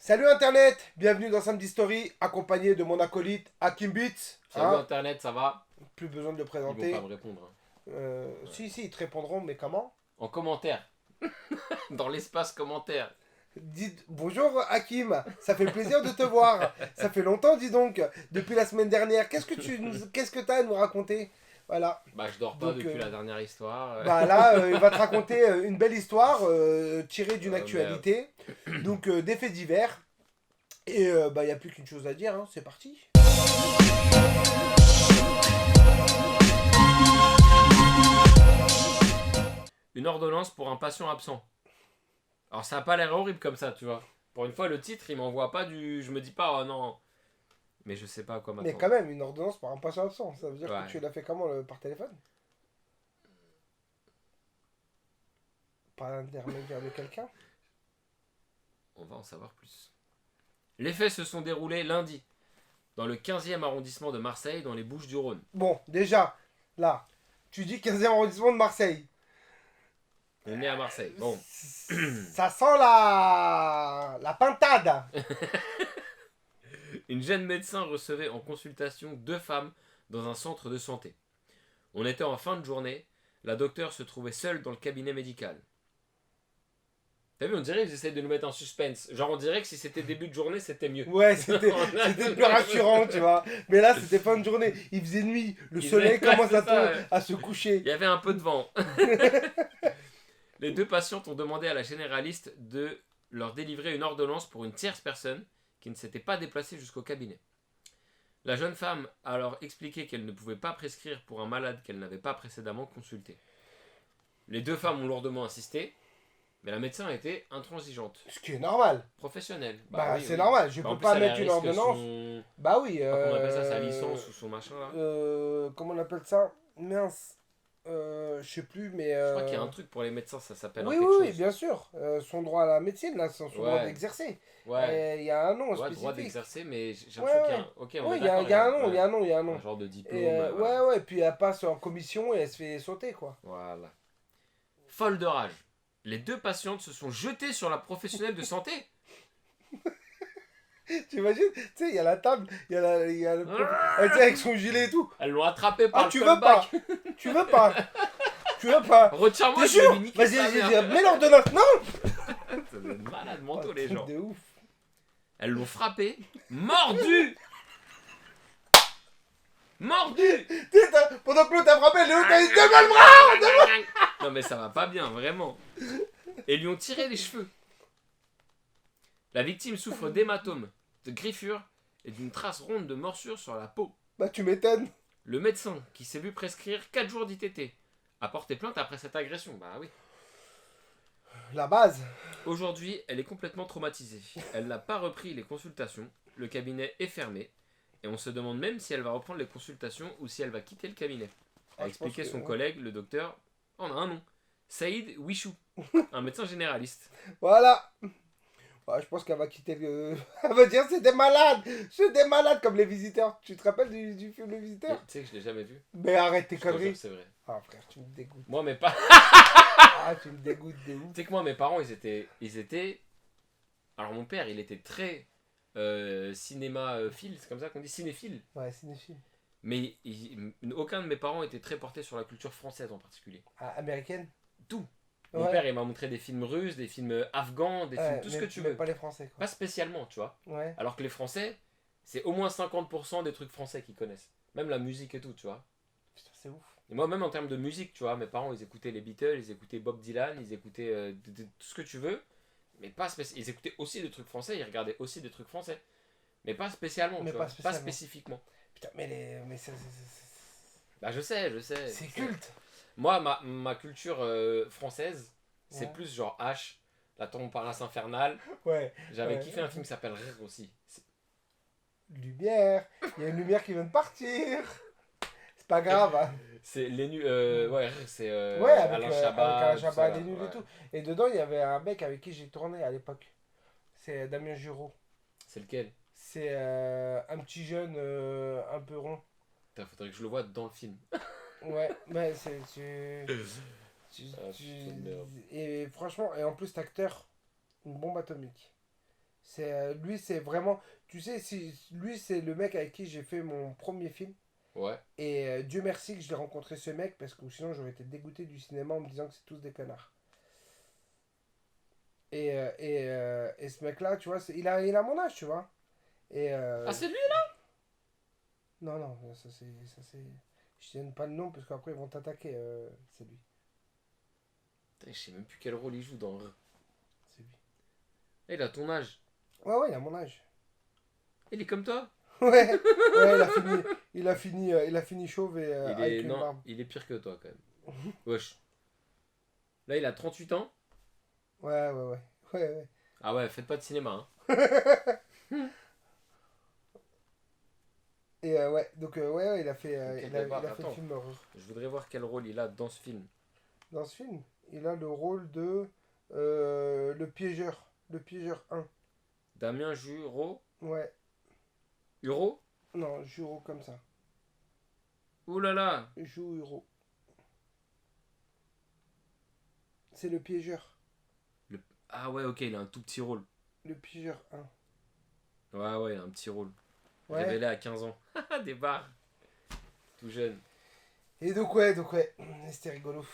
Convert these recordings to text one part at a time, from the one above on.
Salut Internet, bienvenue dans Samedi Story, accompagné de mon acolyte Hakim Beats. Salut Internet, ça va? Plus besoin de le Ils vont présenter. pas me répondre. Ouais. Si, ils te répondront, mais comment? En commentaire. Dans l'espace commentaire. Dites bonjour Hakim, ça fait plaisir de te voir. Ça fait longtemps, dis donc, depuis la semaine dernière. Qu'est-ce que t'as à nous raconter? Voilà. Bah je dors pas Donc, depuis la dernière histoire. Bah là, il va te raconter une belle histoire tirée d'une Merde. actualité. Donc, des faits divers. Et bah, il n'y a plus qu'une chose à dire, hein, c'est parti. Une ordonnance pour un patient absent. Alors ça a pas l'air horrible comme ça, tu vois. Pour une fois, le titre, il m'envoie pas du... Je me dis pas, oh non. Mais je sais pas à quoi Mais m'attendre. quand même, une ordonnance pour un patient absent, ça veut dire Ouais. que tu l'as fait comment par téléphone? Par l'intermédiaire de quelqu'un? On va en savoir plus. Les faits se sont déroulés lundi, dans le 15e arrondissement de Marseille, dans les Bouches-du-Rhône. Bon, déjà, là, tu dis 15e arrondissement de Marseille. On est né à Marseille. Bon. Ça sent la pintade. Une jeune médecin recevait en consultation 2 femmes dans un centre de santé. On était en fin de journée, la docteure se trouvait seule dans le cabinet médical. T'as vu, on dirait qu'ils essaient de nous mettre en suspense. Genre on dirait que si c'était début de journée, c'était mieux. Ouais, c'était plus rassurant, tu vois. Mais là, c'était fin de journée. Il faisait nuit. Le soleil commence c'est ça, ouais. à se coucher. Il y avait un peu de vent. Les 2 patientes ont demandé à la généraliste de leur délivrer une ordonnance pour une tierce personne qui ne s'était pas déplacée jusqu'au cabinet. La jeune femme a alors expliqué qu'elle ne pouvait pas prescrire pour un malade qu'elle n'avait pas précédemment consulté. Les 2 femmes ont lourdement insisté, mais la médecin a été intransigeante. Ce qui est normal. Professionnelle. Bah, oui, c'est oui. normal. Je Bah, en peux plus, pas elle mettre une risque ordonnance. son... Bah oui. Comment on appelle ça, sa licence ou son machin là. Comment on appelle ça? Mince. Je sais plus, mais. Je crois qu'il y a un truc pour les médecins, ça s'appelle Oui, quelque oui, oui, chose. bien sûr. Son droit à la médecine, là, son droit Ouais. d'exercer. Ouais. Il y a un nom Ouais, spécifique. droit d'exercer, mais j'ai Ouais, l'impression qu'il y a un... Ok, on Oui, est il y a, d'accord, il y a un nom, ouais. il y a un nom, il y a un nom. Un genre de diplôme. Et voilà. ouais, puis elle passe en commission et elle se fait sauter, quoi. Voilà. Folle de rage. Les 2 patientes se sont jetées sur la professionnelle de santé. Tu imagines? Tu sais, il y a la table, il y a le tu sais, avec son gilet et tout. Elles l'ont attrapé par Ah, le tu veux callback. pas? Tu veux pas? Tu veux pas? Retire-moi, T'es je vais sûr? lui niquer Vas-y, sa vas-y, mère. vas-y, mets l'ordonnance. Non! Ça doit être malade mentaux, Oh, les truc gens. de ouf. Elles l'ont frappé, mordu. Mordu. Tu sais, pendant que l'autre a frappé, Léo t'a dit donne-moi le bras! Non mais ça va pas bien, vraiment. Et lui ont tiré les cheveux. La victime souffre d'hématomes, de griffures et d'une trace ronde de morsure sur la peau. Bah, tu m'étonnes. Le médecin, qui s'est vu prescrire 4 jours d'ITT, a porté plainte après cette agression. Bah oui. La base. Aujourd'hui, elle est complètement traumatisée. Elle n'a pas repris les consultations, le cabinet est fermé, et on se demande même si elle va reprendre les consultations ou si elle va quitter le cabinet. A Ah, expliqué je pense son que- collègue, le docteur, on a un nom, Saïd Wichou, un médecin généraliste. Voilà. Ouais, je pense qu'elle va quitter le. Elle va dire c'est des malades! C'est des malades comme les visiteurs. Tu te rappelles du film Les Et Visiteurs? tu sais que je l'ai jamais vu. Mais arrête tes Je te jure, conneries. c'est vrai. Ah, frère, tu me dégoûtes. Moi, mes parents. Ah, tu me dégoûtes de ouf. Tu sais que moi, mes parents, ils étaient. Alors, mon père, il était très cinémaphile, c'est comme ça qu'on dit, cinéphile. Ouais, cinéphile. Mais aucun de mes parents était très porté sur la culture française en particulier. Ah, américaine? Tout. Mon Ouais. père, il m'a montré des films russes, des films afghans, des films, Ouais, tout ce mais- que tu mais veux. pas les Français, quoi. Pas spécialement, tu vois. Ouais. Alors que les Français, c'est au moins 50% des trucs français qu'ils connaissent. Même la musique et tout, tu vois. Putain, c'est ouf. Et moi, même en termes de musique, tu vois, mes parents, ils écoutaient les Beatles, ils écoutaient Bob Dylan, ils écoutaient tout ce que tu veux. Mais pas ils écoutaient aussi des trucs français, ils regardaient aussi des trucs français. Mais pas spécialement, Mais tu pas vois. spécialement. Pas spécifiquement. Putain, mais Bah, je sais. c'est culte. Moi, ma culture française, c'est Ouais. plus genre H, la tombe par l'as infernale. Ouais. J'avais Ouais. kiffé un film qui s'appelle Rire aussi. Lumière. Il y a une lumière qui vient de partir. C'est pas grave, hein. C'est les nuls. Ouais, Rire, c'est Ouais, avec Alain avec Chabat. Alain tout Chabat, ça, là, les nuls ouais. et tout. Et dedans, il y avait un mec avec qui j'ai tourné à l'époque. C'est Damien Jurot. C'est lequel? C'est un petit jeune un peu rond. Putain, faudrait que je le voie dans le film. Ouais, mais c'est. Ah, putain de merde. Et franchement, et en plus, cet acteur, une bombe atomique. Lui, c'est vraiment. Tu sais, lui, c'est le mec avec qui j'ai fait mon premier film. Ouais. Et Dieu merci que je l'ai rencontré ce mec parce que sinon j'aurais été dégoûté du cinéma en me disant que c'est tous des connards. Et ce mec-là, tu vois, il a mon âge, tu vois. Et Ah, c'est lui? non, non, ça c'est. Je te donne pas le nom parce qu'après ils vont t'attaquer. C'est lui. Putain, je sais même plus quel rôle il joue dans. C'est lui. Eh, il a ton âge. Ouais, ouais, il a mon âge. Il est comme toi. Ouais, ouais, il a fini chauve et Il avec est. une Non, barbe. il est pire que toi quand même. Wesh. Là, il a 38 ans. Ouais, ouais, ouais. Ouais, ouais. Ah ouais, faites pas de cinéma, hein. Et ouais, donc ouais, ouais, il a fait, Ok, il a bah, fait le attends. film horreur. Je voudrais voir quel rôle il a dans ce film. Dans ce film, il a le rôle de le piégeur. Le piégeur 1. Damien Juro. Ouais, Huro. non, Juro comme ça. Ouh là là. Juro. C'est le piégeur. Ah ouais, ok, il a un tout petit rôle. Le piégeur 1. Ouais, ouais, il a un petit rôle. Ouais. Révélé à 15 ans. Des barres. Tout jeune. Et donc ouais, c'était rigolo.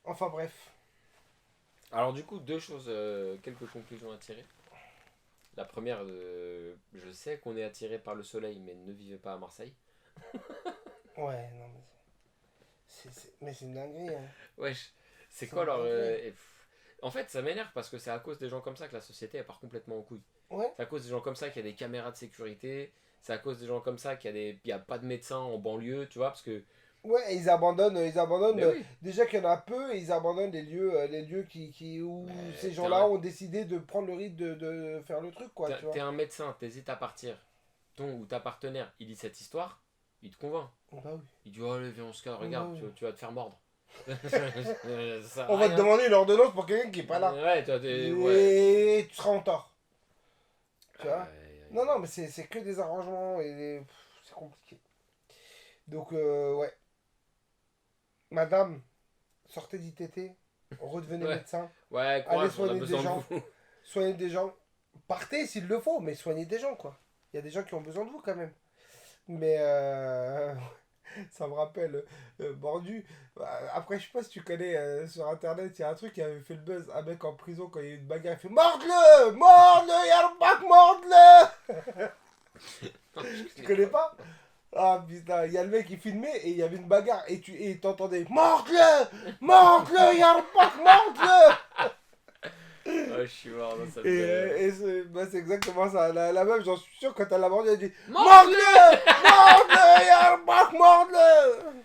Enfin bref. Alors du coup, deux choses, quelques conclusions à tirer. La première, je sais qu'on est attiré par le soleil, mais ne vivez pas à Marseille. Ouais, non mais mais c'est une dinguerie. Hein. Wesh, c'est C'est quoi leur... vrai. En fait, ça m'énerve parce que c'est à cause des gens comme ça que la société elle part complètement en couille. Ouais. C'est à cause des gens comme ça qu'il y a des caméras de sécurité. C'est à cause des gens comme ça qu'il y a pas de médecins en banlieue, tu vois, parce que... Ouais, et ils abandonnent Mais oui. déjà qu'il y en a peu, et ils abandonnent les lieux où Mais ces t'es gens-là un- ont décidé de prendre le risque de faire le truc, quoi, tu vois. T'es un médecin, t'hésites à partir. Ton ou ta partenaire, il lit cette histoire, il te convainc. Bah oui. Il dit, oh, allez, viens, on se casse, regarde, Ouais. tu vas te faire mordre. Ça sert à On va te rien. demander une ordonnance pour quelqu'un qui est pas là. Ouais, toi, Et tu seras en tort. Tu vois. Aïe, aïe, Non, non, aïe. mais c'est que des arrangements c'est compliqué. Donc, ouais. Madame, sortez d'ITT, redevenez Ouais. médecin, Ouais, courage, on a soigner besoin des de gens. vous. Soignez des gens. Partez s'il le faut, mais soignez des gens, quoi. Il y a des gens qui ont besoin de vous, quand même. Mais ça me rappelle Mordu. Après, je sais pas si tu connais sur internet, il y a un truc qui avait fait le buzz. Un mec en prison, quand il y a eu une bagarre, il fait morde-le! Morde-le! Yarmak, morde-le! Tu connais pas? Ah putain, il y a le mec qui filmait et il y avait une bagarre et t'entendais morde-le! Morde-le! Yarmak, morde-le! Ouais, je suis mort, non, ça me Et, fait- c'est exactement ça. La meuf, j'en suis sûr, quand elle l'a mordu, elle dit Morde-le! morde-le! Morde-le! Yarmak, morde-le!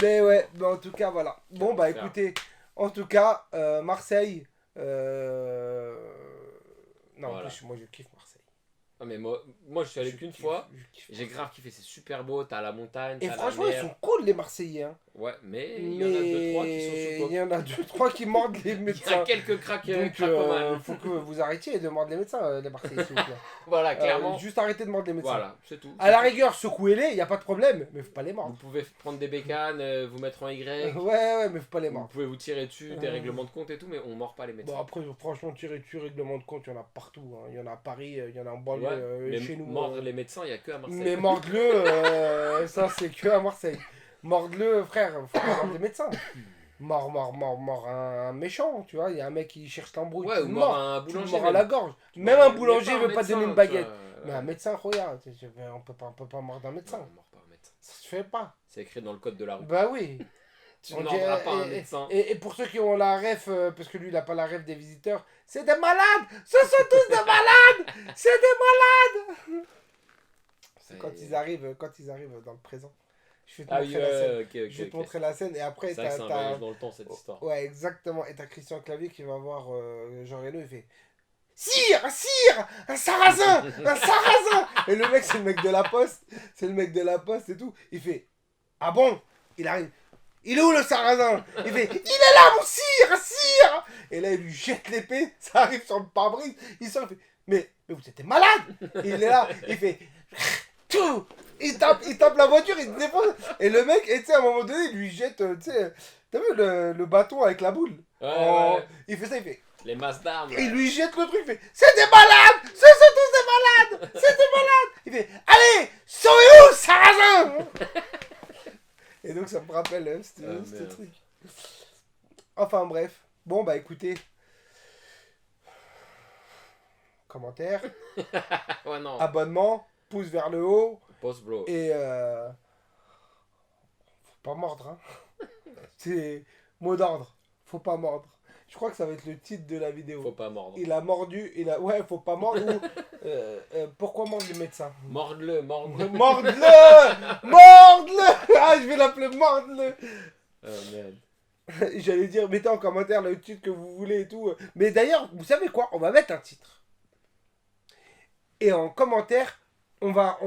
Mais ouais, mais en tout cas, voilà. Bon, bah écoutez, en tout cas, Marseille. Non, Voilà. en plus, moi je kiffe Marseille. Ah, mais moi, je suis allé qu'une kiffe, fois. je kiffe J'ai Marseille. grave kiffé, c'est super beau, t'as la montagne, Et t'as franchement, la ils mer. sont cool, les Marseillais. Hein. Ouais, mais il y en a deux, trois qui sont sous Il coke. y en a deux, trois qui mordent les Il y a médecins. quelques Donc, cracomanes. faut que vous arrêtiez de mordre les médecins, les Marseillais, s'il vous plaît. Voilà, clairement. Juste arrêtez de mordre les médecins. Voilà, c'est tout. À la rigueur, secouez-les, il n'y a pas de problème, mais faut pas les Vous mordre. pouvez prendre des bécanes, vous mettre en Y. Ouais, mais faut pas les Vous mordre. pouvez vous tirer dessus, des règlements de compte et tout, mais on mord pas les médecins. Bon, après, franchement, tirer dessus, règlement de compte, il y en a partout. Hein. Il y en a à Paris, il y en a en banlieue, Ouais, mais chez nous. mordre les médecins, il n'y a que à Marseille. Mais mordre-le, ça c'est que à Marseille. Mordre-le, frère, faut pas mordre les médecins. Mort, un méchant, tu vois. Il y a un mec qui cherche l'embrouille. Ouais, tu ou le mort mords, un tu le boulanger. mords à la gorge. même. Même un Mais boulanger pas veut pas médecin, donner une tu baguette. vois, Mais un médecin, regarde, on peut pas mordre un médecin. Non, on mord pas un médecin. Ça se fait pas. C'est écrit dans le code de la rue. Bah oui. Tu On ne dit- mordras pas un médecin. Et pour ceux qui ont la ref, parce que lui il a pas la ref des visiteurs, c'est des malades. Ce sont tous des malades. C'est des malades. C'est quand ils arrivent dans le présent. Je vais te Ah montrer oui, la scène. ok, Je vais te ok. montrer la scène et après C'est vrai que c'est un voyage dans le temps cette histoire. Ouais, exactement. Et t'as Christian Clavier qui va voir Jean Reno, il fait Sire, sire, un sarrasin, un sarrasin. Et le mec, c'est le mec de la poste, et tout. Il fait ah bon? Il arrive. Il est où le sarrasin? Il fait il est là mon sire, sire. Et là il lui jette l'épée, ça arrive sur le pare-brise. Il sort, il fait mais vous êtes malade. Et il est là, il fait tout. Il tape la voiture, il se défonce. Et le mec, et tu sais, à un moment donné, il lui jette, tu sais, t'as vu le bâton avec la boule? Ouais. Il fait ça, il fait Les masses d'armes. Et il lui jette le truc, il fait c'est des malades. Ce sont tous des malades. C'est des malades. Il fait allez, sauvez-vous, sarrasin. Et donc ça me rappelle ce truc. Enfin bref. Bon bah écoutez. Commentaire. Ouais, non. Abonnement. Pouce vers le haut. Post bro. Et faut pas mordre. Hein. C'est mot d'ordre. Faut pas mordre. Je crois que ça va être le titre de la vidéo. Faut pas mordre. Il a mordu. Ouais, faut pas mordre. Ou, pourquoi mordre le médecin? Morde-le, morde-le. Morde-le. Morde-le. Ah, je vais l'appeler morde-le. Oh merde. J'allais dire, mettez en commentaire le titre que vous voulez et tout. Mais d'ailleurs, vous savez quoi? On va mettre un titre. Et en commentaire, on va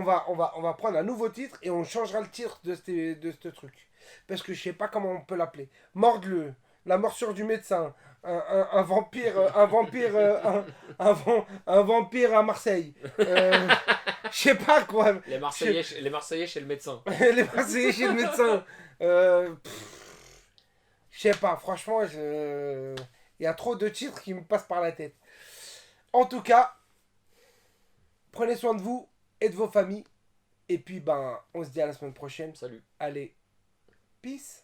prendre un nouveau titre et on changera le titre de ce truc. Parce que je sais pas comment on peut l'appeler. Morde-le. La morsure du médecin. Un vampire. Un vampire à Marseille. Je sais pas quoi. Les Marseillais chez le médecin. Les Marseillais chez le médecin. Je sais pas, franchement, il y a trop de titres qui me passent par la tête. En tout cas, prenez soin de vous et de vos familles. Et puis, ben, on se dit à la semaine prochaine. Salut. Allez, peace.